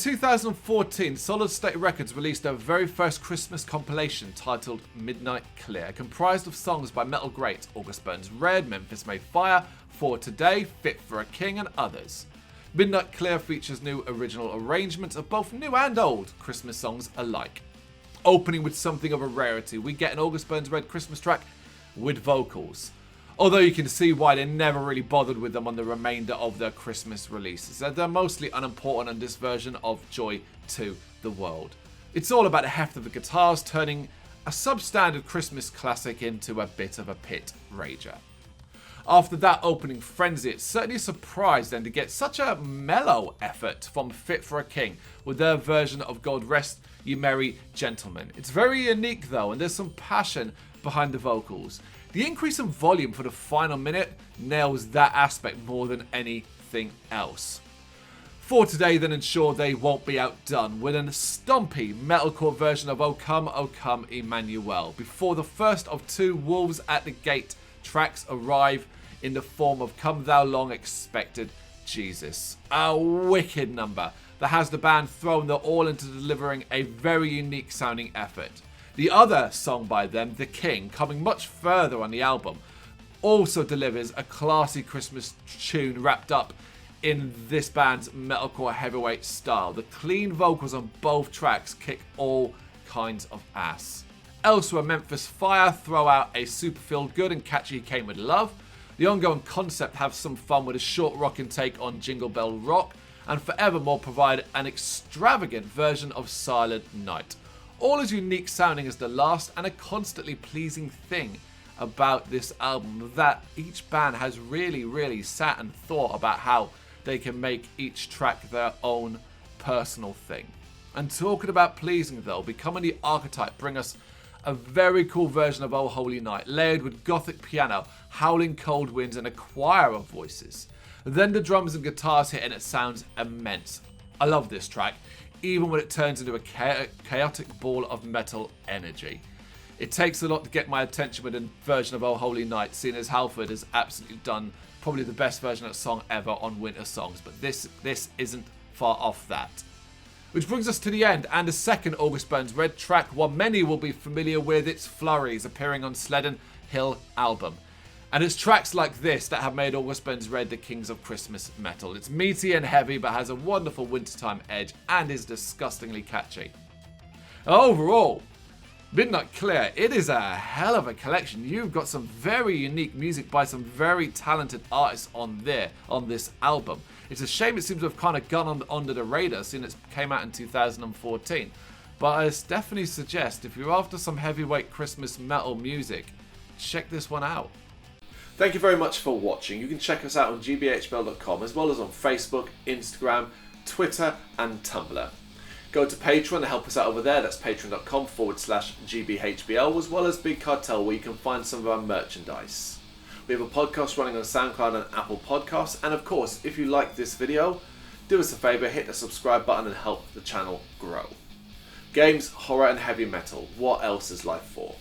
in 2014, Solid State Records released their very first Christmas compilation titled Midnight Clear, comprised of songs by metal greats August Burns Red, Memphis Fire, For Today, Fit for a King, and others. Midnight Clear features new original arrangements of both new and old Christmas songs alike. Opening with something of a rarity, we get an August Burns Red Christmas track with vocals. Although you can see why they never really bothered with them on the remainder of their Christmas releases. They're mostly unimportant on this version of Joy to the World. It's all about the heft of the guitars turning a substandard Christmas classic into a bit of a pit rager. After that opening frenzy, it's certainly a surprise then to get such a mellow effort from Fit for a King with their version of God Rest You Merry Gentlemen. It's very unique though, and there's some passion behind the vocals. The increase in volume for the final minute nails that aspect more than anything else. For Today then ensure they won't be outdone with a stompy metalcore version of O Come Emmanuel, before the first of two Wolves at the Gate tracks arrive in the form of Come Thou Long Expected Jesus. A wicked number that has the band thrown their all into delivering a very unique sounding effort. The other song by them, The King, coming much further on the album, also delivers a classy Christmas tune wrapped up in this band's metalcore heavyweight style. The clean vocals on both tracks kick all kinds of ass. Elsewhere, Memphis Fire throw out a super feel-good and catchy Came With Love. The ongoing concept have some fun with a short rockin' take on Jingle Bell Rock, and Forevermore provide an extravagant version of Silent Night. All as unique sounding as the last, and a constantly pleasing thing about this album that each band has really sat and thought about how they can make each track their own personal thing. And talking about pleasing though, Becoming the Archetype bring us a very cool version of Oh Holy Night, layered with gothic piano, howling cold winds, and a choir of voices. Then the drums and guitars hit and it sounds immense. I love this track, even when it turns into a chaotic ball of metal energy. It takes a lot to get my attention with a version of Oh Holy Night, seeing as Halford has absolutely done probably the best version of that song ever on Winter Songs, but this isn't far off that. Which brings us to the end, and the second August Burns Red track, one many will be familiar with, its Flurries, appearing on Sledden Hill album. And it's tracks like this that have made August Burns Red the kings of Christmas metal. It's meaty and heavy, but has a wonderful wintertime edge and is disgustingly catchy. Overall, Midnight Clear, it is a hell of a collection. You've got some very unique music by some very talented artists on this album. It's a shame it seems to have kind of gone under the radar since it came out in 2014. But I definitely suggest if you're after some heavyweight Christmas metal music, check this one out. Thank you very much for watching. You can check us out on gbhbl.com as well as on Facebook, Instagram, Twitter and Tumblr. Go to Patreon to help us out over there. That's patreon.com/gbhbl, as well as Big Cartel, where you can find some of our merchandise. We have a podcast running on SoundCloud and Apple Podcasts. And of course, if you like this video, do us a favour, hit the subscribe button and help the channel grow. Games, horror and heavy metal. What else is life for?